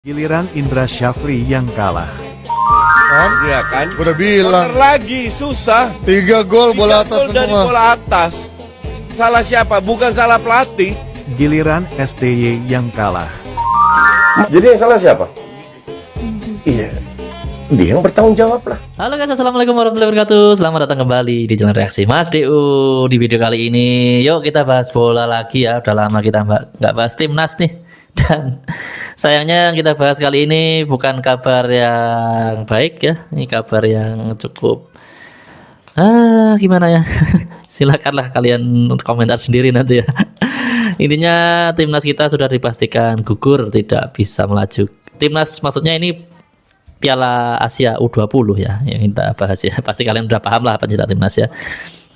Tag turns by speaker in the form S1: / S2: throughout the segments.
S1: Giliran Indra Syafri yang kalah.
S2: Kan?
S3: Iya kan?
S2: Udah bilang.
S3: Corner lagi susah.
S2: 3 gol bola atas
S3: Gol dari
S2: semua.
S3: bola atas. Salah siapa? Bukan salah pelatih.
S1: Giliran STY yang kalah.
S4: Jadi yang salah siapa? Iya, dia yang bertanggung jawab lah.
S5: Halo guys, assalamualaikum warahmatullahi wabarakatuh. Selamat datang kembali di channel reaksi Mas DU. Di video kali ini, yuk kita bahas bola lagi ya. Udah lama kita nggak bahas timnas nih. Dan sayangnya yang kita bahas kali ini bukan kabar yang baik ya. Ini kabar yang cukup gimana ya. Silakanlah kalian komentar sendiri nanti ya. Intinya timnas kita sudah dipastikan gugur, tidak bisa melaju. Timnas maksudnya ini Piala Asia U20 ya, yang kita bahas ya. Pasti kalian udah paham lah apa cerita timnas ya.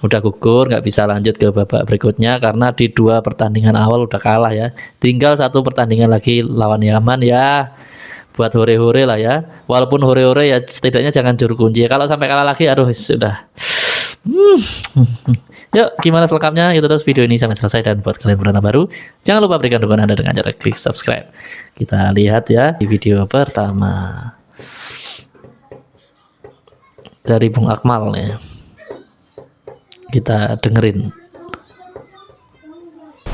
S5: Udah gugur, nggak bisa lanjut ke babak berikutnya karena di 2 pertandingan awal udah kalah ya. Tinggal 1 pertandingan lagi lawan Yaman ya. Buat hore-hore lah ya. Walaupun hore-hore ya setidaknya jangan juru kunci. Kalau sampai kalah lagi aduh sudah. Yuk gimana selengkapnya, itu terus video ini sampai selesai. Dan buat kalian penonton baru, jangan lupa berikan dukungan Anda dengan cara klik subscribe. Kita lihat ya di video pertama dari Bung Akmal nih. Kita dengerin.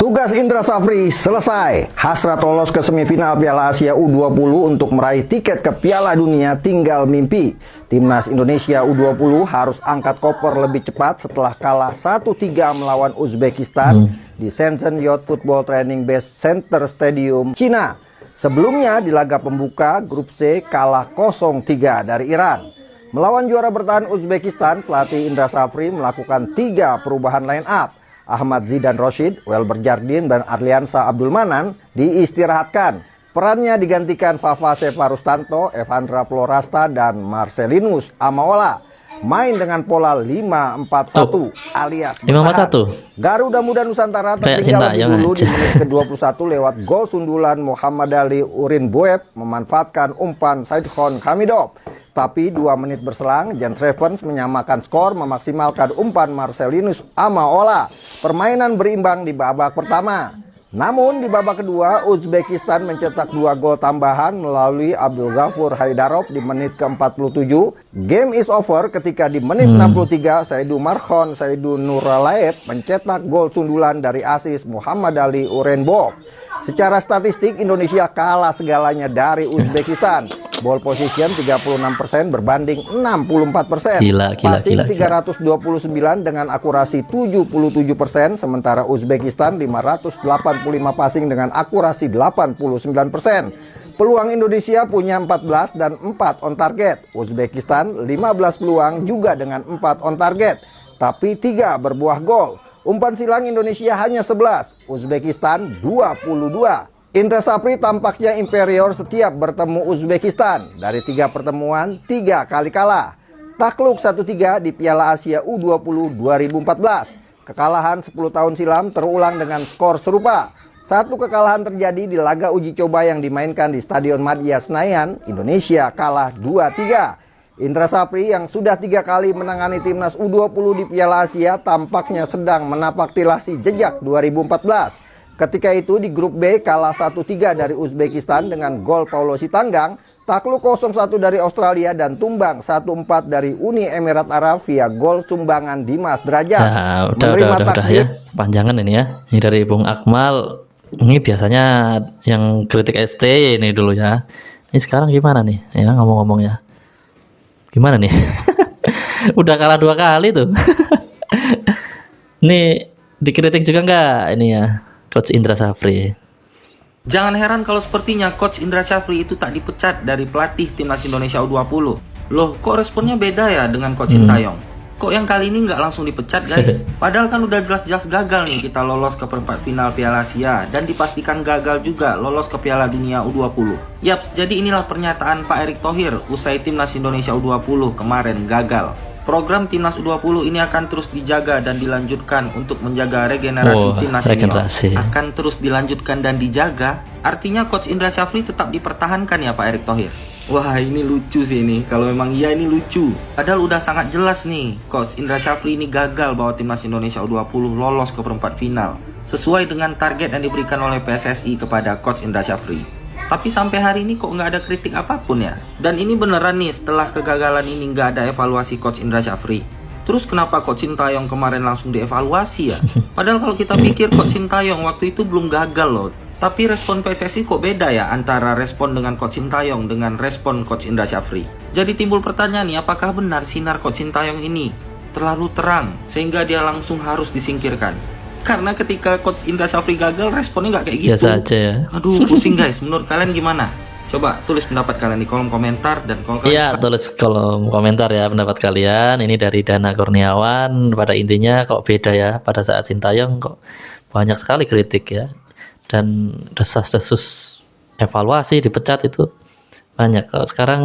S6: Tugas Indra Syafri selesai. Hasrat lolos ke semifinal Piala Asia U20 untuk meraih tiket ke Piala Dunia tinggal mimpi. Timnas Indonesia U20 harus angkat koper lebih cepat setelah kalah 1-3 melawan Uzbekistan di Shenzhen Youth Football Training Base Center Stadium, Cina. Sebelumnya di laga pembuka grup C kalah 0-3 dari Iran. Melawan juara bertahan Uzbekistan, pelatih Indra Syafri melakukan 3 perubahan line up. Ahmad Zidan Rashid, Welber Jardine, dan Arliansa Abdul Manan diistirahatkan. Perannya digantikan Fafa Separustanto, Evandra Florasta, dan Marcelinus Amaola. Main dengan pola 5-4-1 alias
S5: 5-4-1.
S6: Garuda Muda Nusantara tertinggal lebih dulu di menit ke-21 lewat gol sundulan Muhammad Ali Urin Boeb memanfaatkan umpan Saidkhon Hamidov. Tapi 2 menit berselang, Jens Ravens menyamakan skor memaksimalkan umpan Marcelinus Amaola. Permainan berimbang di babak pertama. Namun di babak kedua, Uzbekistan mencetak 2 gol tambahan melalui Abdul Ghafur Haidarov di menit ke-47. Game is over ketika di menit 63, Saidu Markhon Saidu Nuralaev mencetak gol sundulan dari asis Muhammad Ali Urenbov. Secara statistik, Indonesia kalah segalanya dari Uzbekistan. Ball position 36% berbanding 64%. Passing 329 dengan akurasi 77%, sementara Uzbekistan 585 passing dengan akurasi 89%. Peluang Indonesia punya 14 dan 4 on target. Uzbekistan 15 peluang juga dengan 4 on target, tapi 3 berbuah gol. Umpan silang Indonesia hanya 11, Uzbekistan 22. Indra Syafri tampaknya inferior setiap bertemu Uzbekistan. Dari 3 pertemuan, 3 kali kalah. Takluk 1-3 di Piala Asia U20 2014. Kekalahan 10 tahun silam terulang dengan skor serupa. 1 kekalahan terjadi di laga uji coba yang dimainkan di Stadion Madia Senayan. Indonesia kalah 2-3. Indra Syafri yang sudah 3 kali menangani timnas U20 di Piala Asia tampaknya sedang menapak tilasi jejak 2014. Ketika itu di grup B kalah 1-3 dari Uzbekistan dengan gol Paulo Sitanggang, takluk 0-1 dari Australia, dan tumbang 1-4 dari Uni Emirat Arab via gol sumbangan Dimas Derajat.
S5: Nah, udah ya. Panjangan ini ya. Ini dari Bung Akmal. Ini biasanya yang kritik ST ini dulu ya. Ini sekarang gimana nih? Ya ngomong-ngomong ya. Gimana nih? Udah kalah 2 kali tuh. Nih dikritik juga enggak ini ya Coach Indra Syafri?
S7: Jangan heran kalau sepertinya Coach Indra Syafri itu tak dipecat dari pelatih timnas Indonesia U20. Loh, kok responnya beda ya dengan Coach Sintayong? Kok yang kali ini nggak langsung dipecat guys? Padahal kan udah jelas-jelas gagal nih kita lolos ke perempat final Piala Asia, dan dipastikan gagal juga lolos ke Piala Dunia U20. Yaps, jadi inilah pernyataan Pak Erick Thohir usai timnas Indonesia U20 kemarin gagal. Program timnas U20 ini akan terus dijaga dan dilanjutkan untuk menjaga regenerasi timnas senior. Akan terus dilanjutkan dan dijaga, artinya Coach Indra Syafri tetap dipertahankan ya Pak Erick Thohir. Wah, ini lucu sih ini. Kalau memang iya ini lucu. Padahal udah sangat jelas nih, Coach Indra Syafri ini gagal bawa timnas Indonesia U20 lolos ke perempat final sesuai dengan target yang diberikan oleh PSSI kepada Coach Indra Syafri. Tapi sampai hari ini kok nggak ada kritik apapun ya. Dan ini beneran nih, setelah kegagalan ini nggak ada evaluasi Coach Indra Syafri. Terus kenapa Coach Sintayong kemarin langsung dievaluasi ya? Padahal kalau kita pikir Coach Sintayong waktu itu belum gagal loh. Tapi respon PSSI kok beda ya antara respon dengan Coach Sintayong dengan respon Coach Indra Syafri. Jadi timbul pertanyaan nih, apakah benar sinar Coach Sintayong ini terlalu terang sehingga dia langsung harus disingkirkan? Karena ketika Coach Indra Syafri gagal, responnya nggak kayak gitu.
S5: Biasa aja ya.
S7: Aduh, pusing guys. Menurut kalian gimana? Coba tulis pendapat kalian di kolom komentar, dan kalau kalian
S5: Iya, tulis kolom komentar ya pendapat kalian. Ini dari Dana Kurniawan. Pada intinya kok beda ya, pada saat Sintayong kok banyak sekali kritik ya, dan desas-desus evaluasi, dipecat itu banyak. Kalau sekarang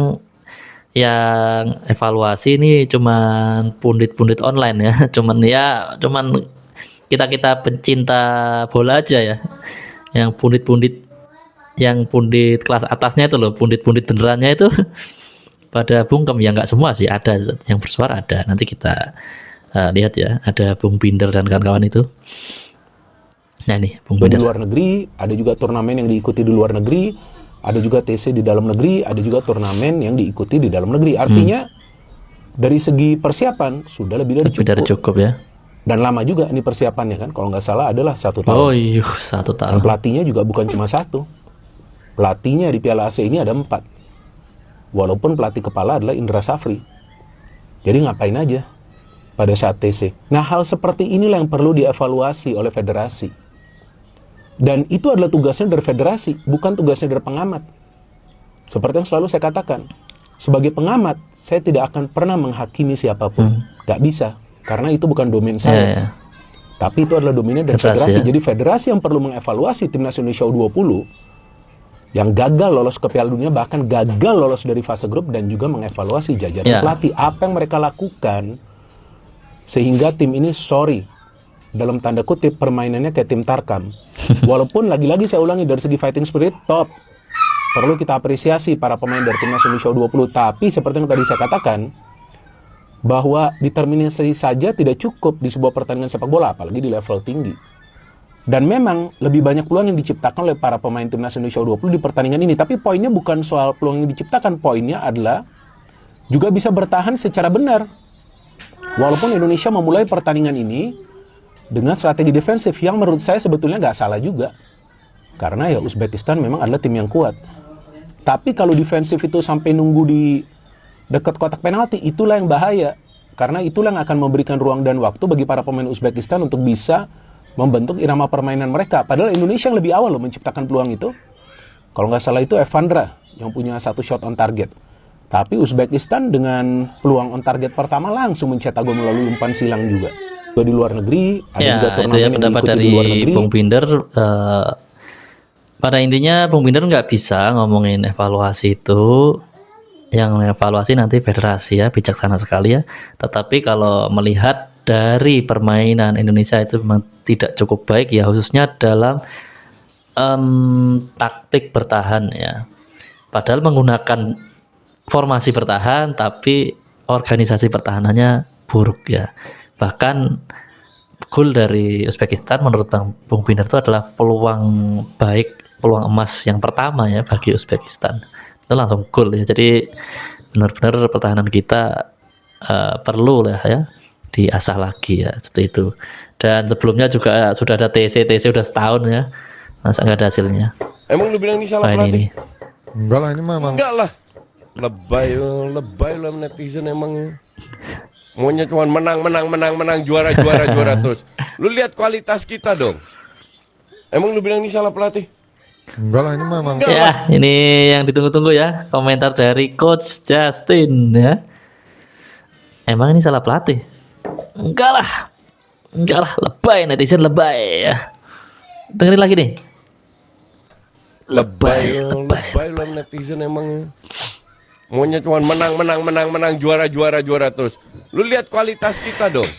S5: yang evaluasi ini cuman pundit-pundit online ya, cuman kita pencinta bola aja ya, yang pundit kelas atasnya itu loh, pundit benerannya itu pada bungkem ya, nggak semua sih, ada yang bersuara, ada. Nanti kita lihat ya, ada Bung Binder dan kawan-kawan itu. Nah ini Bung
S8: di
S5: Binder.
S8: luar negeri, ada juga turnamen yang diikuti di luar negeri, ada juga TC di dalam negeri, ada juga turnamen yang diikuti di dalam negeri. Artinya dari segi persiapan sudah lebih dari
S5: cukup ya.
S8: Dan lama juga ini persiapannya kan, kalau nggak salah adalah 1 tahun.
S5: Oh iya, 1 tahun.
S8: Dan pelatihnya juga bukan cuma 1. Pelatihnya di Piala AC ini ada 4. Walaupun pelatih kepala adalah Indra Syafri. Jadi ngapain aja pada saat TC. Nah, hal seperti inilah yang perlu dievaluasi oleh federasi. Dan itu adalah tugasnya dari federasi, bukan tugasnya dari pengamat. Seperti yang selalu saya katakan, sebagai pengamat, saya tidak akan pernah menghakimi siapapun. Gak bisa. Karena itu bukan domain saya. Tapi itu adalah domainnya dari federasi. Jadi federasi yang perlu mengevaluasi timnas Indonesia U20 yang gagal lolos ke Piala Dunia, bahkan gagal lolos dari fase grup, dan juga mengevaluasi jajaran pelatih. Apa yang mereka lakukan sehingga tim ini, sorry, dalam tanda kutip, permainannya kayak tim Tarkam. Walaupun lagi-lagi saya ulangi, dari segi fighting spirit top. Perlu kita apresiasi para pemain dari timnas Indonesia U20. Tapi seperti yang tadi saya katakan, bahwa determinasi saja tidak cukup di sebuah pertandingan sepak bola, apalagi di level tinggi. Dan memang lebih banyak peluang yang diciptakan oleh para pemain timnas Indonesia U20 di pertandingan ini. Tapi poinnya bukan soal peluang yang diciptakan, poinnya adalah juga bisa bertahan secara benar. Walaupun Indonesia memulai pertandingan ini dengan strategi defensif yang menurut saya sebetulnya nggak salah juga. Karena ya Uzbekistan memang adalah tim yang kuat. Tapi kalau defensif itu sampai nunggu di dekat kotak penalti, itulah yang bahaya. Karena itulah yang akan memberikan ruang dan waktu bagi para pemain Uzbekistan untuk bisa membentuk irama permainan mereka. Padahal Indonesia yang lebih awal loh menciptakan peluang itu. Kalau nggak salah itu Evandra yang punya 1 shot on target. Tapi Uzbekistan dengan peluang on target pertama langsung mencetak gol melalui umpan silang juga. Di luar negeri, ada juga turnamen yang diikuti di luar negeri.
S5: Bung Binder. Pada intinya Bung Binder nggak bisa ngomongin evaluasi itu. Yang evaluasi nanti federasi ya, bijaksana sekali ya. Tetapi kalau melihat dari permainan Indonesia itu memang tidak cukup baik ya, khususnya dalam taktik bertahan ya. Padahal menggunakan formasi bertahan, tapi organisasi pertahanannya buruk ya. Bahkan gol dari Uzbekistan menurut Bung Binder itu adalah peluang baik, peluang emas yang pertama ya bagi Uzbekistan. Itu langsung gol ya. Jadi benar-benar pertahanan kita perlu lah ya diasah lagi ya, seperti itu. Dan sebelumnya juga sudah ada TC udah setahun ya, masa nggak ada hasilnya.
S3: Emang lu bilang ini salah pelatih?
S2: Enggak lah, ini memang.
S3: Enggak lah. Lebay lah netizen emangnya. Maunya cuma menang, juara terus. Lu lihat kualitas kita dong. Emang lu bilang ini salah pelatih?
S2: Enggak lah, ini memang.
S5: Ya, ini yang ditunggu-tunggu ya, komentar dari Coach Justin ya. Emang ini salah pelatih? Enggak lah, lebay, netizen lebay ya. Dengerin lagi nih.
S3: Lebay lah netizen emangnya. Maunya cuma menang, juara terus. Lu lihat kualitas kita dong.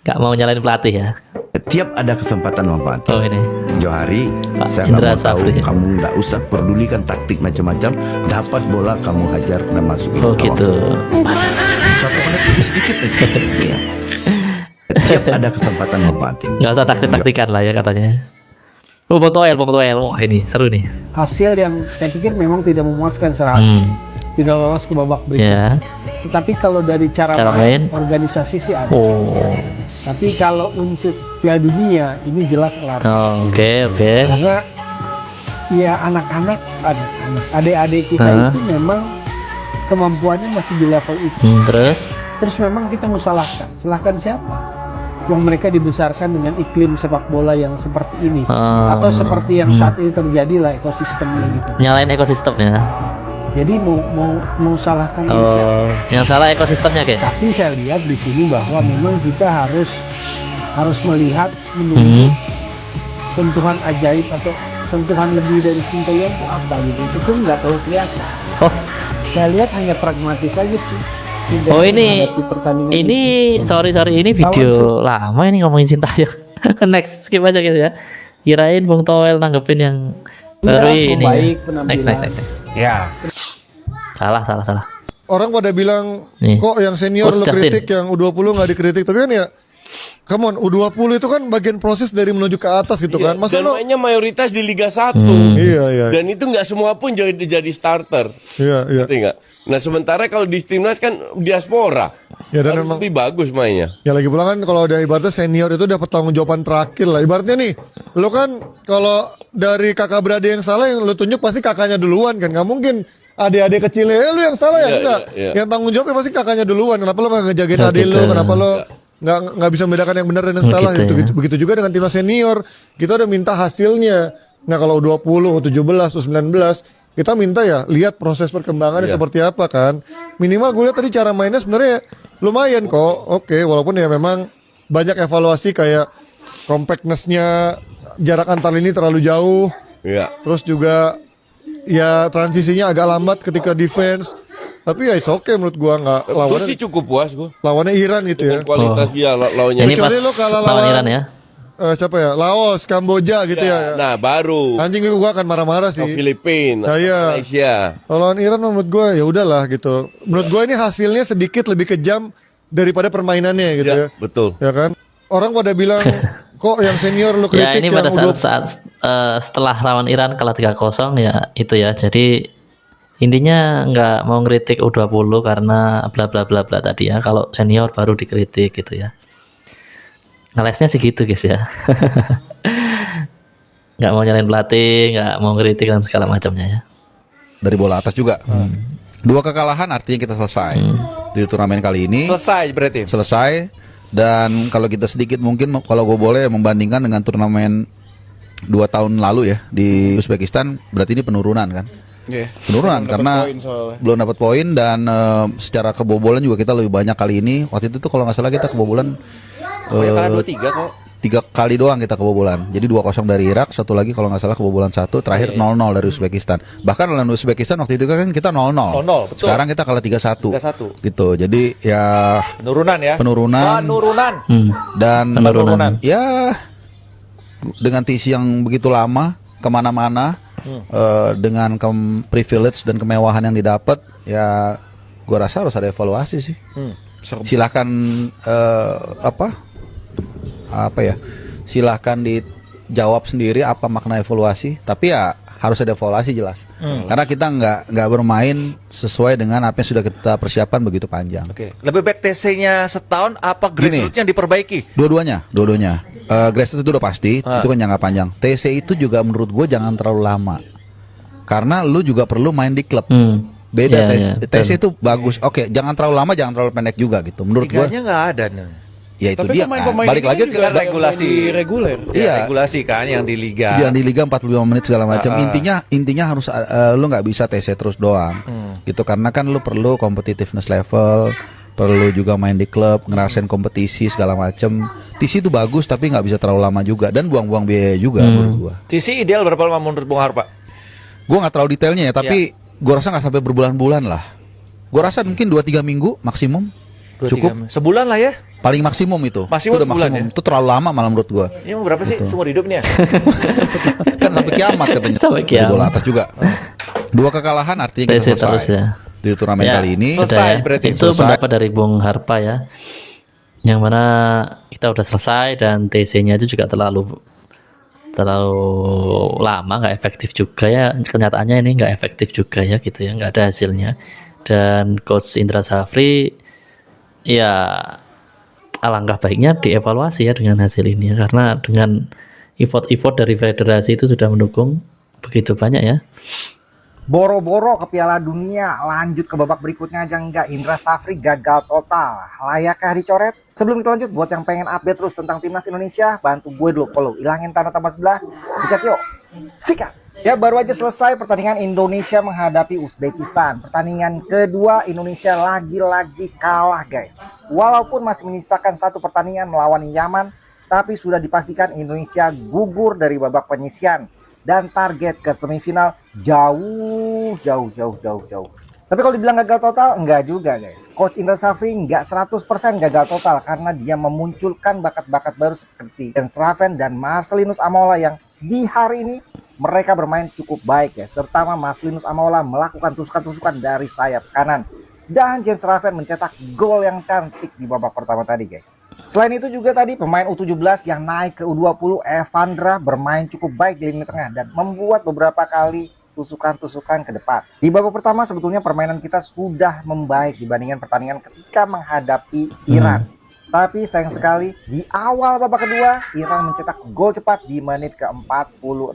S5: Gak mau nyalain pelatih ya.
S9: Tiap ada kesempatan memanfaatkan.
S5: Oh ini
S9: Johari,
S5: Pak
S9: saya
S5: Indra
S9: nggak mau tahu,
S5: Syafri.
S9: kamu nggak usah pedulikan taktik macam-macam. Dapat bola kamu hajar dan masukin.
S5: Oh gitu.
S9: 1 menit itu sedikit aja. Ya. Tiap ada kesempatan memanfaatkan.
S5: Gak usah taktik-taktikan lah ya katanya. Oh, Bung Toel. Wah, ini seru nih.
S10: Hasil yang saya pikir memang tidak memuaskan secara tidak lolos ke babak berikutnya. Tetapi kalau dari cara main organisasi sih ada. Tapi kalau untuk Piala Dunia ini jelas alarm.
S5: Oke.
S10: Karena ya anak-anak adik-adik kita itu memang kemampuannya masih di level itu. Terus memang kita mau salahkan siapa? Yang mereka dibesarkan dengan iklim sepak bola yang seperti ini atau seperti yang saat ini terjadi lah ekosistemnya gitu.
S5: Nyalain ekosistemnya.
S10: Jadi mau salahkan siapa?
S5: Yang salah ekosistemnya, guys.
S10: Tapi saya lihat di sini bahwa memang kita harus melihat menunggu sentuhan ajaib atau sentuhan lebih dari Sintayong itu apa gitu. Itu pun nggak terlalu kelihatan. Saya lihat hanya pragmatis aja sih.
S5: Ini sorry ini video lama ini ngomongin Sintayong. Next skip aja gitu ya. Kirain Bung Toel nanggepin yang baru ini. Next.
S8: Ya.
S5: Salah.
S2: Orang pada bilang
S5: Nih.
S2: kok yang senior
S5: Coach
S2: lu kritik, yang U20 nggak dikritik. Tapi kan ya, come on, U20 itu kan bagian proses dari menuju ke atas gitu kan. Masa
S3: dan mainnya mayoritas di Liga 1.
S2: Iya.
S3: Dan itu nggak semua pun jadi starter.
S2: Iya.
S3: Ngerti nggak? Nah sementara kalau di timnas kan diaspora.
S2: Ya, dan
S3: harus
S2: memang
S3: lebih bagus mainnya.
S2: ya lagi pula kan kalau ada ibaratnya senior itu dapat tanggung jawaban terakhir lah. Ibaratnya nih, lo kan kalau dari kakak beradik yang salah yang lo tunjuk pasti kakaknya duluan kan. Nggak mungkin adik-adik kecilnya, lu yang salah ya? Enggak. Yang tanggung jawabnya pasti kakaknya duluan. Kenapa lo nggak ngejagain adik lo? Kenapa lo nggak bisa membedakan yang benar dan yang salah? Begitu juga dengan timnas senior. Kita udah minta hasilnya. Nah kalau U20, U17, U19, kita minta ya lihat proses perkembangannya seperti apa kan. Minimal gue lihat tadi cara mainnya sebenarnya lumayan kok. Oke, walaupun ya memang banyak evaluasi kayak compactness-nya, jarak antar lini terlalu jauh.
S3: Iya.
S2: Terus juga ya transisinya agak lambat ketika defense. Tapi ya oke menurut gua nggak lawannya.
S3: Gue sih cukup puas gua.
S2: Lawannya Iran gitu ya.
S3: Kualitas dia lawannya.
S5: Ini pas
S2: lo kalah
S5: lawan Iran ya.
S2: Siapa ya? Laos, Kamboja gitu ya.
S3: Nah baru.
S2: Anjing gua akan marah-marah sih.
S3: Filipina,
S2: iya.
S3: Malaysia.
S2: Kalau lawan Iran menurut gua ya udahlah gitu. Menurut gua ini hasilnya sedikit lebih kejam daripada permainannya gitu ya.
S3: Betul.
S2: Ya kan? Orang pada bilang kok yang senior lu kritik
S5: Ya ini pada saat setelah lawan Iran kalah 3-0 ya itu ya. Jadi intinya nggak mau ngeritik U20 karena bla bla bla bla tadi ya. Kalau senior baru dikritik gitu ya. Ngelesnya sih gitu guys ya. Nggak mau nyalain pelatih, nggak mau ngeritik dan segala macamnya ya.
S11: Dari bola atas juga. 2 kekalahan artinya kita selesai di turnamen kali ini.
S8: Selesai berarti.
S11: Selesai. Dan kalau kita sedikit mungkin kalau gue boleh membandingkan dengan turnamen 2 tahun lalu ya di Uzbekistan, berarti ini penurunan kan? Penurunan karena belum dapat poin dan secara kebobolan juga kita lebih banyak kali ini. Waktu itu tuh kalau nggak salah kita kebobolan
S8: 2-3 kok.
S11: 3 kali doang kita kebobolan. Jadi 2-0 dari Irak, satu lagi kalau nggak salah kebobolan 1, terakhir 0-0 dari Uzbekistan. Bahkan lawan Uzbekistan waktu itu kan kita 0-0. Sekarang kita kalah 3-1. Gitu. Jadi ya
S8: penurunan ya.
S11: Penurunan. Dan
S5: penurunan.
S11: Ya dengan TC yang begitu lama kemana-mana dengan privilege dan kemewahan yang didapat, ya gua rasa harus ada evaluasi sih. Silakan silahkan dijawab sendiri apa makna evaluasi, tapi ya harus ada evaluasi jelas. Karena kita nggak bermain sesuai dengan apa yang sudah kita persiapkan begitu panjang.
S8: Lebih baik TC-nya setahun apa grassroots-nya diperbaiki?
S11: Dua-duanya. Grassroots itu udah pasti, itu kan jangka panjang. TC itu juga menurut gue jangan terlalu lama, karena lu juga perlu main di klub. Beda TC itu bagus. Jangan terlalu lama, jangan terlalu pendek juga gitu. Menurut gue.
S8: Liganya nggak ada nih.
S11: Ya itu dia kan. Balik lagi ke
S8: regulasi reguler.
S11: Iya,
S8: regulasi kan yang di liga.
S11: Yang di liga 45 menit segala macam. Intinya harus lu nggak bisa TC terus doang. Gitu karena kan lu perlu competitiveness level, perlu juga main di klub, ngerasain kompetisi segala macam. TC itu bagus tapi nggak bisa terlalu lama juga dan buang-buang biaya juga menurut gua.
S8: TC ideal berapa lama menurut Bung Harpa?
S11: Gua nggak terlalu detailnya ya, tapi gua rasa nggak sampai berbulan-bulan lah. Gua rasa mungkin 2-3 minggu maksimum. Cukup
S8: sebulan lah ya.
S11: Paling maksimum itu.
S8: Maksimum
S11: itu udah
S8: sebulan
S11: maksimum.
S8: Ya?
S11: Itu terlalu lama malah menurut gua.
S8: Ini mau berapa sih seumur hidup nih ya?
S11: Kan sampai kiamat katanya.
S5: Sampai kiamat.
S11: Di bola atas juga. 2 kekalahan artinya kita selesai.
S5: Terus ya.
S11: Di turnamen kali ini
S5: selesai berarti. Itu pendapat dari Bung Harpa ya. Yang mana kita udah selesai dan TC-nya itu juga terlalu terlalu lama, nggak efektif juga ya, kenyataannya ini nggak efektif juga ya gitu ya, nggak ada hasilnya. Dan Coach Indra Syafri ya alangkah baiknya dievaluasi ya dengan hasil ini, karena dengan effort dari federasi itu sudah mendukung begitu banyak ya.
S6: Boro-boro ke Piala Dunia, lanjut ke babak berikutnya aja enggak. Indra Syafri gagal total. Layakkah dicoret? Sebelum kita lanjut, buat yang pengen update terus tentang timnas Indonesia, bantu gue dulu follow, ilangin tanda tambah sebelah, pencet yuk, sikat. Ya, baru aja selesai pertandingan Indonesia menghadapi Uzbekistan. Pertandingan kedua Indonesia lagi-lagi kalah guys. Walaupun masih menyisakan satu pertandingan melawan Yaman, tapi sudah dipastikan Indonesia gugur dari babak penyisihan. Dan target ke semifinal jauh. Tapi kalau dibilang gagal total, enggak juga guys. Coach Indra Syafri enggak 100% gagal total, karena dia memunculkan bakat-bakat baru seperti Jens Raven dan Marcelinus Amola yang di hari ini mereka bermain cukup baik guys. Terutama Marcelinus Amola melakukan tusukan-tusukan dari sayap kanan. Dan Jens Raven mencetak gol yang cantik di babak pertama tadi guys. Selain itu juga tadi pemain U17 yang naik ke U20, Evandra, bermain cukup baik di lini tengah dan membuat beberapa kali tusukan-tusukan ke depan. Di babak pertama sebetulnya permainan kita sudah membaik dibandingkan pertandingan ketika menghadapi Iran. Tapi sayang sekali di awal babak kedua Iran mencetak gol cepat di menit ke-46.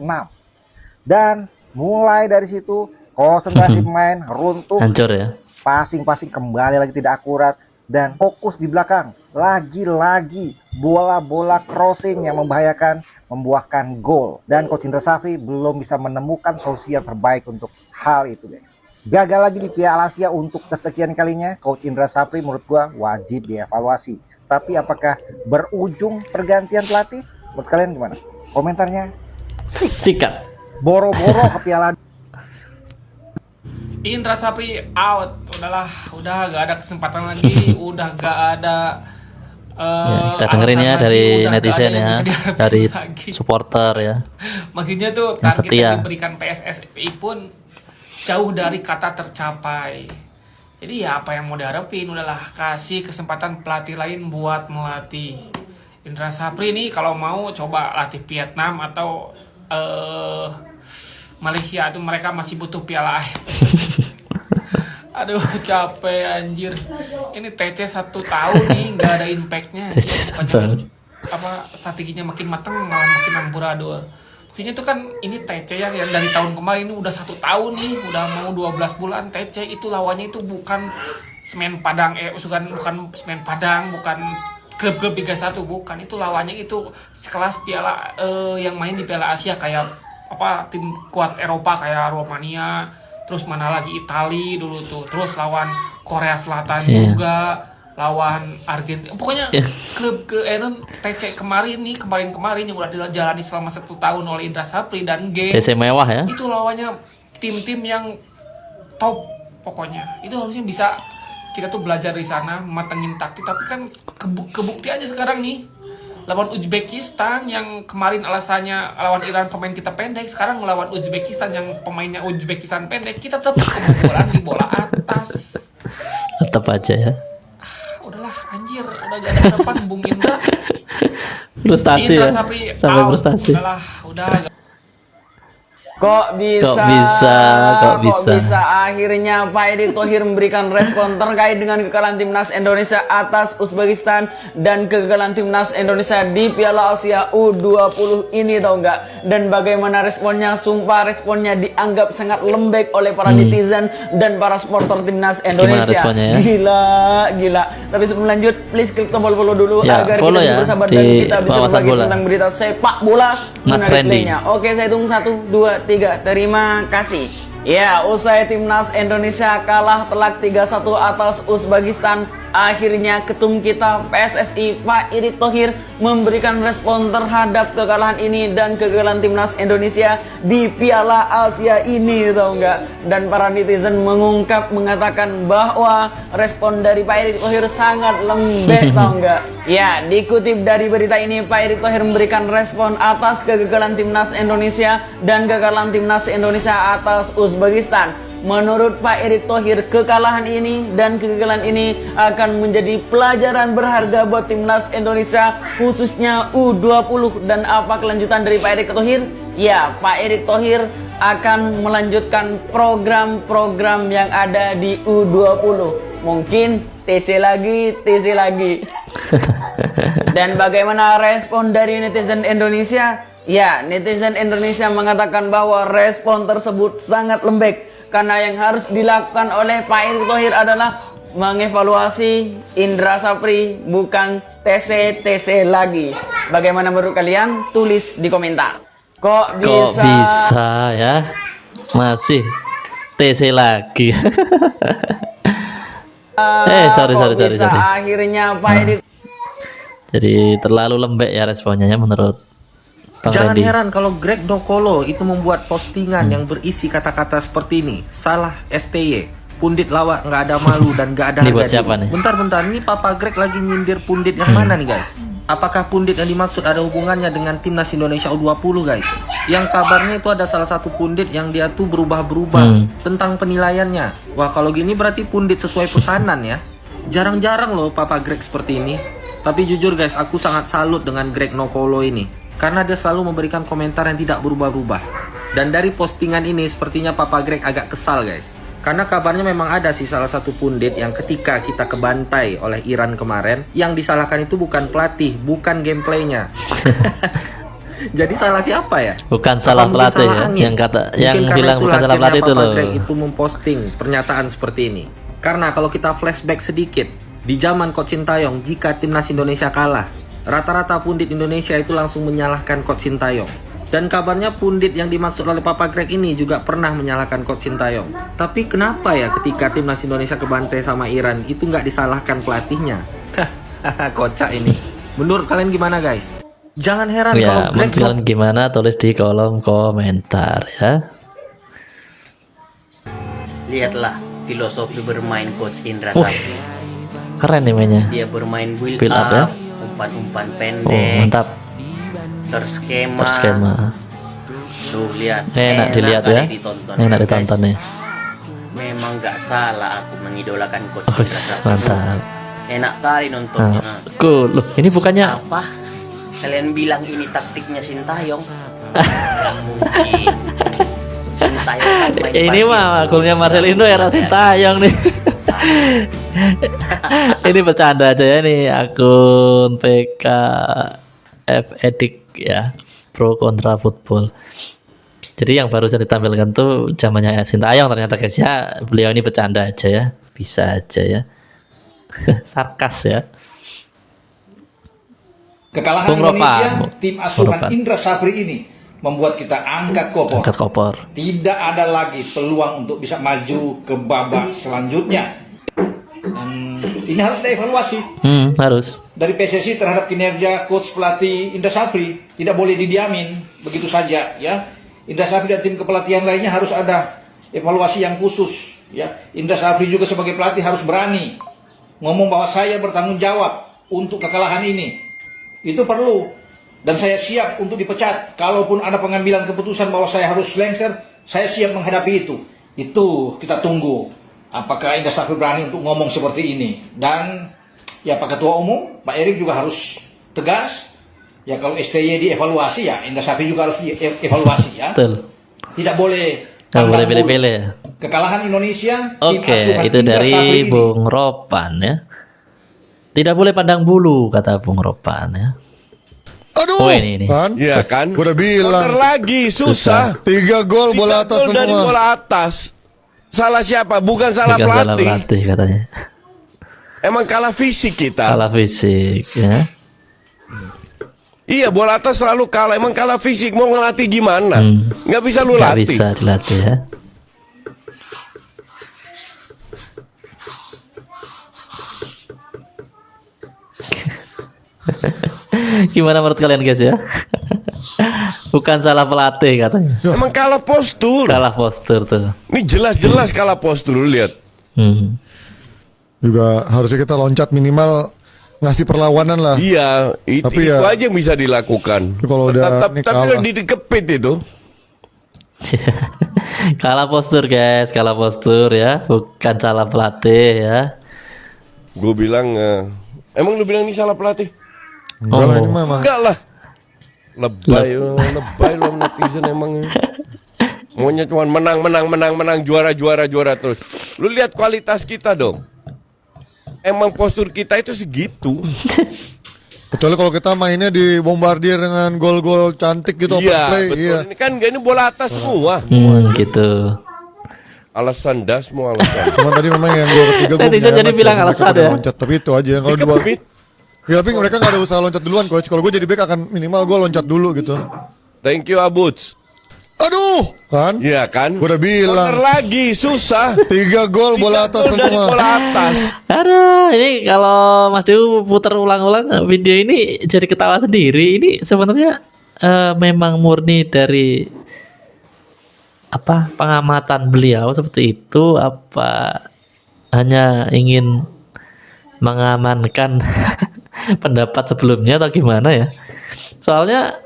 S6: Dan mulai dari situ konsentrasi pemain runtuh.
S5: Hancur ya.
S6: Passing kembali lagi tidak akurat. Dan fokus di belakang, lagi-lagi bola-bola crossing yang membahayakan membuahkan gol. Dan Coach Indra Syafri belum bisa menemukan solusi yang terbaik untuk hal itu guys. Gagal lagi di Piala Asia untuk kesekian kalinya. Coach Indra Syafri menurut gua wajib dievaluasi. Tapi apakah berujung pergantian pelatih? Menurut kalian gimana? Komentarnya
S5: sikat.
S6: Boro-boro ke Piala
S12: Indra Syafri out, udah gak ada kesempatan lagi, udah gak ada
S5: ya, kita dengerin ya dari netizen ya, dari supporter ya.
S12: Maksudnya tuh target yang diberikan PSSI pun jauh dari kata tercapai. Jadi ya apa yang mau diharapin, udahlah kasih kesempatan pelatih lain buat melatih. Indra Syafri ini kalau mau coba latih Vietnam atau Malaysia, tuh mereka masih butuh piala. Aduh capek anjir. Ini TC 1 tahun nih nggak ada impactnya. Apa strateginya makin matang malah makin amburadul. Maksudnya tuh kan ini TC yang dari tahun kemarin ini udah 1 tahun nih, udah mau 12 bulan. TC itu lawannya itu bukan Semen Padang, bukan Semen Padang, bukan klub-klub Liga 1, bukan. Itu lawannya itu sekelas piala yang main di Piala Asia kayak apa tim kuat Eropa kayak Romania, terus mana lagi Itali dulu tuh, terus lawan Korea Selatan juga, lawan Argentina, pokoknya klub ke TC kemarin yang udah dijalani selama 1 tahun oleh Indra Syafri dan
S5: TC mewah ya,
S12: itu lawannya tim-tim yang top, pokoknya itu harusnya bisa kita tuh belajar di sana, matengin taktik. Tapi kan kebukti aja sekarang nih lawan Uzbekistan yang kemarin alasannya lawan Iran pemain kita pendek, sekarang melawan Uzbekistan yang pemainnya Uzbekistan pendek, kita tetap kebobolan di bola atas.
S5: Tetap aja ya.
S12: Udahlah anjir, udah gak ada harapan Bung Indra.
S5: Frustasi ya, sampai frustasi.
S12: Udah.
S13: Kok bisa akhirnya Pak Erick Thohir memberikan respon terkait dengan kekalahan timnas Indonesia atas Uzbekistan dan kegagalan timnas Indonesia di Piala Asia U20 ini, tau nggak? Dan bagaimana responnya? Sumpah responnya dianggap sangat lembek oleh para netizen dan para supporter timnas Indonesia.
S5: Ya?
S13: Gila. Tapi sebelum lanjut, please klik tombol follow dulu
S5: ya,
S13: agar
S5: follow
S13: kita bisa bersahabat dan kita bisa berbagi tentang berita sepak bola menarik lainnya. Oke, saya tunggu 1, 2, 3, terima kasih. Ya, usai timnas Indonesia kalah telak 3-1 atas Uzbekistan, akhirnya ketum kita PSSI Pak Erick Thohir memberikan respon terhadap kekalahan ini dan kegagalan timnas Indonesia di Piala Asia ini, tau nggak? Dan para netizen mengatakan bahwa respon dari Pak Erick Thohir sangat lembek, tau nggak? Ya, dikutip dari berita ini, Pak Erick Thohir memberikan respon atas kegagalan timnas Indonesia dan kegagalan timnas Indonesia atas Uzbekistan. Menurut Pak Erick Thohir, kekalahan ini dan kegagalan ini akan menjadi pelajaran berharga buat timnas Indonesia, khususnya U20. Dan apa kelanjutan dari Pak Erick Thohir? Ya, Pak Erick Thohir akan melanjutkan program-program yang ada di U20. Mungkin TC lagi, TC lagi. Dan bagaimana respon dari netizen Indonesia? Ya, netizen Indonesia mengatakan bahwa respon tersebut sangat lembek. Karena yang harus dilakukan oleh Pak Erick Thohir adalah mengevaluasi Indra Safri, bukan TC lagi. Bagaimana menurut kalian? Tulis di komentar. Kok bisa
S5: ya? Masih TC lagi. Sorry.
S13: Akhirnya Pak Erick.
S5: Jadi terlalu lembek ya responnya ya menurut Bang
S7: Jangan
S5: Randy.
S7: heran kalau Greg Nokolo itu membuat postingan yang berisi kata-kata seperti ini. Salah STY, pundit lawak, nggak ada malu dan nggak ada
S5: Ini buat
S7: harga
S5: siapa
S7: diri.
S5: nih?
S7: Bentar, ini Papa Greg lagi nyindir pundit yang mana nih guys? Apakah pundit yang dimaksud ada hubungannya dengan timnas Indonesia U20 guys? Yang kabarnya itu ada salah satu pundit yang dia tuh berubah-berubah tentang penilaiannya. Wah, kalau gini berarti pundit sesuai pesanan ya. Jarang-jarang loh Papa Greg seperti ini. Tapi jujur guys, aku sangat salut dengan Greg Nokolo ini. Karena dia selalu memberikan komentar yang tidak berubah-ubah. Dan dari postingan ini sepertinya Papa Greg agak kesal guys. Karena kabarnya memang ada sih salah satu pundit yang ketika kita kebantai oleh Iran kemarin, yang disalahkan itu bukan pelatih, bukan gameplaynya. Jadi salah siapa ya?
S5: Bukan salah pelatih ya, yang bilang bukan salah pelatih itu loh.
S7: Greg itu memposting pernyataan seperti ini. Karena kalau kita flashback sedikit, di zaman Coach Sintayong, jika timnas Indonesia kalah, rata-rata pundit Indonesia itu langsung menyalahkan Coach Sintayong. Dan kabarnya pundit yang dimaksud oleh Papa Greg ini juga pernah menyalahkan Coach Sintayong. Tapi kenapa ya ketika timnas Indonesia kebantai sama Iran itu nggak disalahkan pelatihnya? Kocak ini. Menurut kalian gimana guys? Jangan heran
S5: Ya,
S7: kalau Greg
S5: menurut kalian gimana? Tulis di kolom komentar ya.
S14: Lihatlah filosofi bermain Coach Indra Safri.
S5: Keren nih mainnya.
S14: Dia bermain build
S5: Build up
S14: up,
S5: ya.
S14: umpan-umpan
S5: Oh,
S14: pendek,
S5: mantap.
S14: terskema. Tuh lihat,
S5: Enak dilihat ya.
S14: ditonton.
S5: Enak
S14: Guys.
S5: ditonton nih.
S14: Memang gak salah aku mengidolakan Coach Indra Safri.
S5: Mantap.
S14: Enak kali nontonnya.
S5: Cool. Loh, ini bukannya
S14: Apa? Kalian bilang ini taktiknya Sintayong? Gak mungkin. Sintayong kan main
S5: ini
S14: parkir
S5: mah
S14: terus.
S5: golnya Marcelino era Sintayong nih. Ini bercanda aja ya nih akun PKF Edik ya, pro kontra football. Jadi yang baru saya ditampilkan tuh zamannya Sintayong ternyata guys ya. Beliau ini bercanda aja ya, bisa aja ya. Sarkas ya.
S15: Kekalahan
S5: Bung
S15: Indonesia,
S5: Ropan.
S15: tim asuhan
S5: Ropan.
S15: Indra Safri ini membuat kita angkat kopor.
S5: Angkat kopor.
S15: Tidak ada lagi peluang untuk bisa maju ke babak selanjutnya. Dan ini harus dievaluasi
S5: Harus.
S15: dari PSSI terhadap kinerja coach pelatih Indra Safri. Tidak boleh didiamin begitu saja ya. Indra Safri dan tim kepelatihan lainnya harus ada evaluasi yang khusus ya. Indra Safri juga sebagai pelatih harus berani ngomong bahwa saya bertanggung jawab untuk kekalahan ini. Itu perlu, dan saya siap untuk dipecat. Kalaupun ada pengambilan keputusan bahwa saya harus lengser, saya siap menghadapi itu. Itu kita tunggu. Apakah Indra Safri berani untuk ngomong seperti ini? Dan ya Pak Ketua Umum, Pak Erick juga harus tegas. Ya kalau STY dievaluasi ya Indra Safri juga harus dievaluasi ya.
S5: Betul.
S15: Tidak boleh
S5: Nggak boleh pilih-pilih ya.
S15: kekalahan Indonesia. tim
S5: Oke,
S15: asuhan
S5: itu
S15: Indra Safri
S5: dari
S15: ini.
S5: Bung Ropan ya. Tidak boleh pandang bulu kata Bung Ropan ya.
S2: Aduh,
S5: Oh, ini.
S2: kan?
S3: Iya kan?
S2: Gue udah bilang.
S3: Corner lagi susah.
S2: 3 gol bola atas
S3: Gol dari
S2: semua.
S3: bola atas. Salah siapa? Bukan salah
S5: Bukan salah
S3: pelatih.
S5: pelatih katanya.
S3: Emang kalah fisik kita.
S5: Kalah fisik ya.
S3: Iya, bola atas selalu kalah. Emang kalah fisik. Mau ngelatih gimana? Nggak bisa lu
S5: Nggak
S3: latih.
S5: bisa dilatih ya. Gimana menurut kalian guys ya? Bukan salah pelatih katanya.
S3: Emang kalah postur.
S5: Kalah postur tuh.
S3: Ini jelas-jelas kalah postur, lu lihat.
S2: Juga harusnya kita loncat minimal ngasih perlawanan lah.
S3: Iya,
S2: Tapi
S3: itu
S2: ya,
S3: aja yang bisa dilakukan.
S2: kalau udah ini
S3: Tapi
S2: kalah.
S3: udah dikepit itu.
S5: Kalah postur guys, kalah postur ya, bukan salah pelatih ya.
S3: Gue bilang, emang lu bilang ini salah pelatih?
S2: Enggak lah, ini memang.
S3: Enggak lah. Lebay lo netizen emang. Maunya cuma menang, juara terus. Lu lihat kualitas kita dong. Emang postur kita itu segitu.
S2: Kecuali kalau kita mainnya di bombardir dengan gol-gol cantik gitu, open play.
S3: Betul.
S2: Iya.
S3: Ini kan ini bola atas semua.
S5: Gitu.
S3: Alasan das mau alasan.
S2: Cuma tadi memang yang gol ketiga gue
S5: jadi bilang alasan ya.
S2: loncat, tapi itu aja. Kalau dua, ya, tapi mereka nggak ada usaha loncat duluan, coach. Kalau gue jadi back akan minimal gue loncat dulu gitu.
S3: Thank you Abuts.
S2: Aduh, kan?
S3: Iya kan?
S2: Gue udah bilang.
S3: Corner lagi susah.
S2: 3 gol bola atas semua.
S3: Bola atas.
S5: Aduh, ini kalau Mas Dew putar ulang-ulang video ini jadi ketawa sendiri. Ini sebenarnya memang murni dari apa pengamatan beliau seperti itu, apa hanya ingin mengamankan pendapat sebelumnya atau gimana ya? Soalnya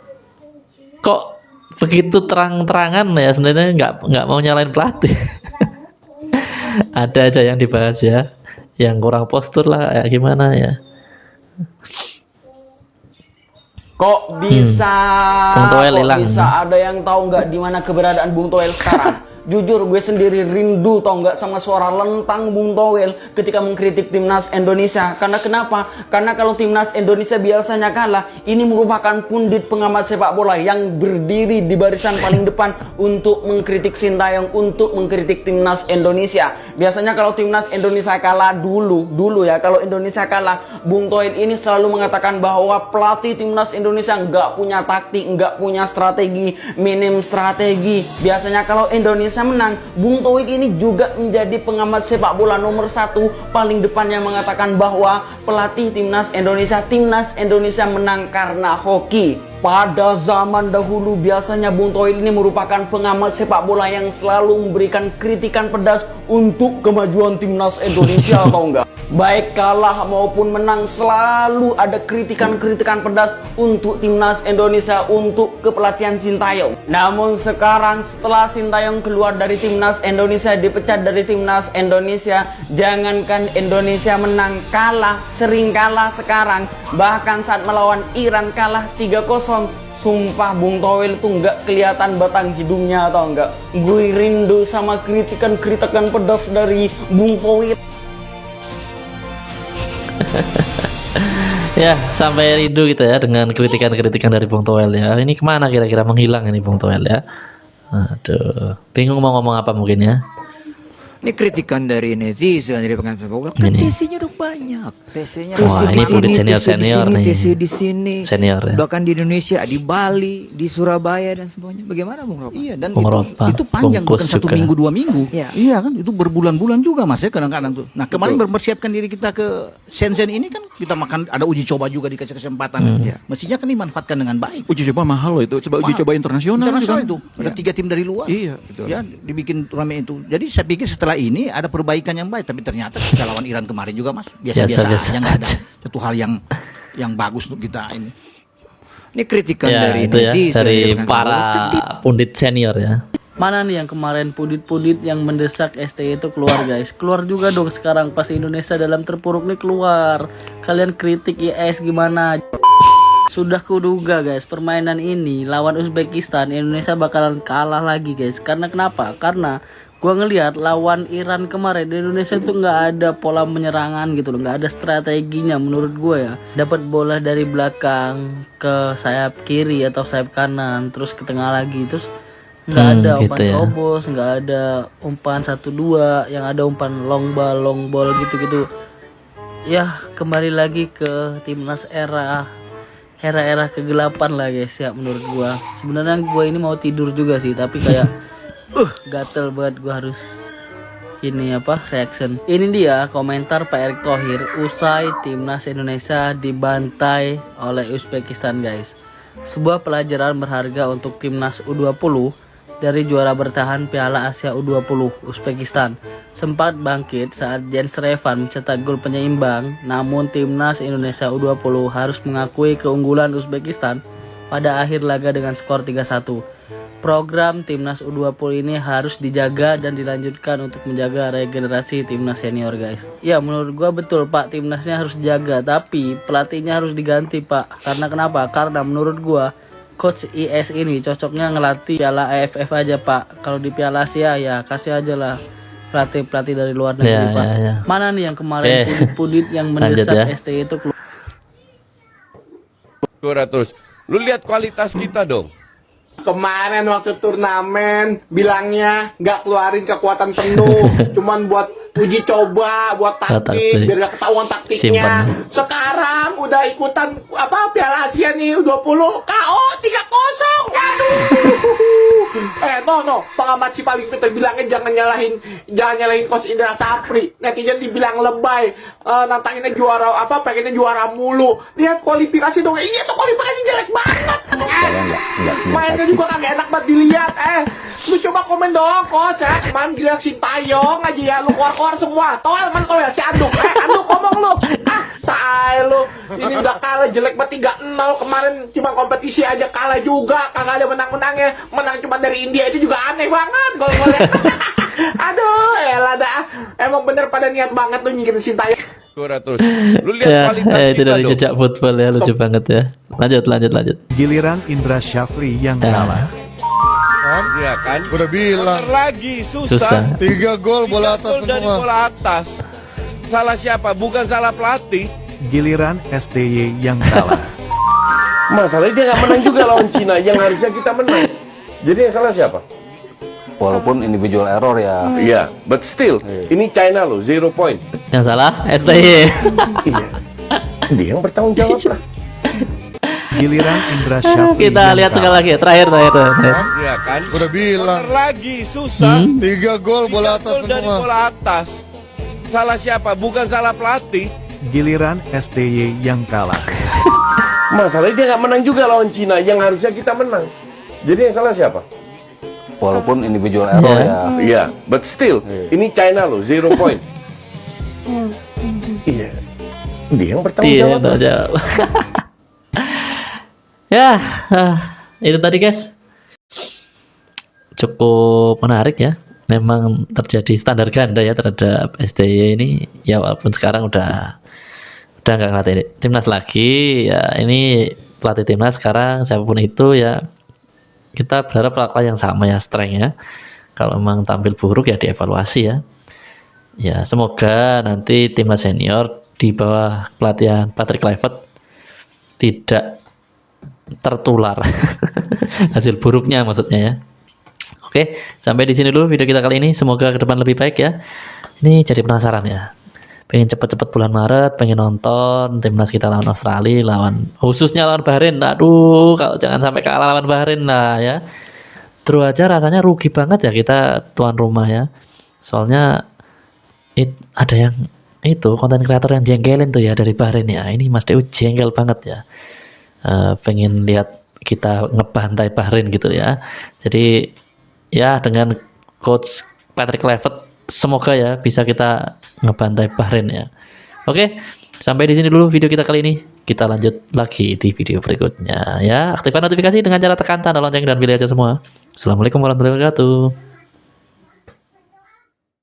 S5: kok begitu terang-terangan ya, sebenarnya nggak mau nyalain pelatih. Ada aja yang dibahas ya, yang kurang postur lah ya, gimana ya.
S13: Kok bisa
S5: Bung Toel hilang.
S13: bisa ada yang tahu nggak di mana keberadaan Bung Toel sekarang? Jujur gue sendiri rindu tau nggak sama suara lentang Bung Toel ketika mengkritik timnas Indonesia. Karena kenapa? Karena kalau timnas Indonesia biasanya kalah, ini merupakan pundit pengamat sepak bola yang berdiri di barisan paling depan untuk mengkritik Sintayong, untuk mengkritik timnas Indonesia. Biasanya kalau timnas Indonesia kalah dulu ya, kalau Indonesia kalah, Bung Toel ini selalu mengatakan bahwa pelatih timnas Indonesia nggak punya taktik, nggak punya strategi, minim strategi. Biasanya kalau Indonesia menang, Bung Toel ini juga menjadi pengamat sepak bola nomor 1 paling depan yang mengatakan bahwa pelatih timnas Indonesia menang karena hoki. Pada zaman dahulu biasanya Bung Toel ini merupakan pengamat sepak bola yang selalu memberikan kritikan pedas untuk kemajuan timnas Indonesia atau enggak. Baik kalah maupun menang selalu ada kritikan-kritikan pedas untuk timnas Indonesia, untuk kepelatihan Sintayong. Namun sekarang setelah Sintayong keluar dari timnas Indonesia, dipecat dari timnas Indonesia, jangankan Indonesia menang, kalah, sering kalah sekarang. Bahkan saat melawan Iran kalah 3-0. Sumpah Bung Toel tuh nggak kelihatan batang hidungnya atau enggak. Gue rindu sama kritikan-kritikan pedas dari Bung Toel.
S5: Ya, sampai rindu gitu ya dengan kritikan-kritikan dari Bung Toel ya. Ini kemana kira-kira menghilang ini Bung Toel ya? Aduh, bingung mau ngomong apa mungkin ya.
S16: Ini kritikan dari netizen, dari pengamat sepak bola. Kan TC-nya udah banyak.
S5: Wah, ini pundit senior nih.
S16: TC di sini.
S5: Senior ya.
S16: Bahkan di Indonesia, di Bali, di Surabaya dan semuanya. Bagaimana Bung Ropa?
S17: Iya, dan
S5: Bung Ropa,
S17: itu panjang, bukan
S5: Bungkus
S17: 1
S5: juga.
S17: minggu 2 minggu.
S16: Iya
S17: kan, itu berbulan-bulan juga Mas ya kadang-kadang tuh. Nah, kemarin mempersiapkan diri kita ke Shenzhen ini kan kita makan, ada uji coba juga dikasih kesempatan. Ya. Mestinya kan dimanfaatkan dengan baik.
S9: Uji coba mahal loh itu, coba uji coba internasional.
S17: Internasional
S9: kan?
S17: itu. Ada 3 tim dari luar.
S9: Iya, betul.
S17: Ya, dibikin turnamen itu. Jadi saya pikir setelah ini ada perbaikan yang baik, tapi ternyata kita lawan Iran kemarin juga Mas biasa-biasa aja, nggak ada satu hal yang bagus untuk kita ini.
S16: Ini kritikan
S5: Ya,
S16: dari
S5: itu ya,
S16: netizen,
S5: dari
S16: pengamat
S5: para
S16: bola.
S5: pundit senior ya.
S18: Mana nih yang kemarin pundit-pundit yang mendesak STY itu keluar guys. Keluar juga dong sekarang pas Indonesia dalam terpuruk nih keluar. Kalian kritik IS gimana? Sudah kuduga guys, permainan ini lawan Uzbekistan Indonesia bakalan kalah lagi guys. Karena kenapa? Karena gua ngelihat lawan Iran kemarin di Indonesia tuh nggak ada pola penyerangan gitu loh, nggak ada strateginya menurut gue ya. Dapat bola dari belakang ke sayap kiri atau sayap kanan, terus ke tengah lagi, terus nggak ada
S5: gitu
S18: umpan
S5: ya.
S18: terobos, nggak ada umpan 1-2, yang ada umpan long ball gitu-gitu. Ya kembali lagi ke timnas era kegelapan lah guys ya menurut gua. Sebenarnya gua ini mau tidur juga sih, tapi kayak gatel banget gua harus ini reaction. Ini dia komentar Pak Erick Thohir usai timnas Indonesia dibantai oleh Uzbekistan guys. Sebuah pelajaran berharga untuk timnas U20 dari juara bertahan Piala Asia U20 Uzbekistan. Sempat bangkit saat Jens Revan mencetak gol penyeimbang, namun timnas Indonesia U20 harus mengakui keunggulan Uzbekistan pada akhir laga dengan skor 3-1. program timnas U20 ini harus dijaga dan dilanjutkan untuk menjaga regenerasi timnas senior, guys. Ya, menurut gua betul Pak, timnasnya harus dijaga, tapi pelatihnya harus diganti, Pak. Karena kenapa? Karena menurut gua Coach IS ini cocoknya ngelatih Piala AFF aja, Pak. Kalau di Piala Asia ya kasih aja lah pelatih dari luar negeri, Pak. Mana nih yang kemarin pudit-pudit yang mendesak STY itu keluar.
S3: Terus lu lihat kualitas kita dong.
S19: Kemarin waktu turnamen bilangnya nggak keluarin kekuatan penuh, cuman buat uji coba, buat taktik, biar gak ketahuan taktiknya. Sekarang udah ikutan Piala Asia nih U20 KO 3-0. Aduh. No, pengamat si paling pintar bilangnya jangan nyalahin Coach Indra Safri. Netizen dibilang lebay, nantanginnya juara pengennya juara mulu. Lihat kualifikasi dong. Iya tuh kualifikasi jelek banget. Mainnya juga kagak enak banget dilihat. Lu coba komen dong, Coach. Kemarin gila Sintayong aja ya, lu keluar semua. Toel man kau ya si Anduk. Anduk ngomong lu. Say lu. Ini udah kalah jelek banget 3-0. Kemarin cuma kompetisi aja kalah juga. Kagak ada menang-menangnya. Menang cuma dari India itu juga aneh banget gol-golnya. Aduh, elah dah. Emang bener pada niat banget lu nyingkirin Sintayong.
S3: Terus lu lihat kualitas
S5: itu
S3: kita
S5: dari
S3: dong.
S5: jejak football ya, lucu banget ya. Lanjut.
S1: Giliran Indra Syafri yang kalah.
S3: Iya kan?
S2: Udah bilang.
S3: Lagi susah.
S2: 3 gol bola atas
S3: dari
S2: semua.
S3: bola atas. Salah siapa? Bukan salah pelatih.
S1: Giliran STY yang kalah.
S4: Masalahnya dia nggak menang juga lawan Cina yang harusnya kita menang. Jadi yang salah siapa?
S20: Walaupun individual error ya.
S4: Iya, but still ini China loh, 0 point.
S5: Yang salah STY.
S4: Iya. Dia yang bertanggung jawab lah.
S1: Giliran Indra Syafri.
S5: Kita lihat sekali lagi ya, terakhir.
S3: Iya kan?
S2: Udah bilang.
S3: Lagi susah.
S2: 3 gol bola atas
S3: dari
S2: semua.
S3: bola atas. Salah siapa? Bukan salah pelatih.
S1: Giliran STY yang kalah.
S4: Masalahnya dia nggak menang juga lawan Cina yang harusnya kita menang. Jadi yang salah siapa?
S20: Walaupun individual error ya.
S4: Iya, but still ini China loh, 0 point. Iya. Dia yang bertanggung jawab.
S5: Ya, itu tadi guys. Cukup menarik ya. Memang terjadi standar ganda ya terhadap STY ini. Ya walaupun sekarang udah nggak ngelatih timnas lagi. Ya ini pelatih timnas sekarang siapapun itu ya. Kita berharap lakukan yang sama ya, strength ya. Kalau memang tampil buruk ya dievaluasi ya. Ya semoga nanti timnas senior di bawah pelatihan Patrick Kluivert tidak tertular hasil buruknya maksudnya ya. Oke, sampai di sini dulu video kita kali ini. Semoga ke depan lebih baik ya. Ini jadi penasaran ya. Pengen cepet-cepet bulan Maret, pengen nonton timnas kita lawan Australia, khususnya lawan Bahrain. Aduh, kalau jangan sampai kalah lawan Bahrain lah ya. Draw aja rasanya rugi banget ya kita tuan rumah ya. Soalnya ada yang itu konten kreator yang jengkelin tuh ya dari Bahrain ya. Ini Mas Deu jengkel banget ya. Pengen lihat kita ngebantai Bahrain gitu ya. Jadi ya dengan coach Patrick Kluivert semoga ya bisa kita ngebantai Bahrain ya. Oke, sampai di sini dulu video kita kali ini. Kita lanjut lagi di video berikutnya ya. Aktifkan notifikasi dengan cara tekan tanda lonceng dan pilih aja semua. Assalamualaikum warahmatullahi wabarakatuh.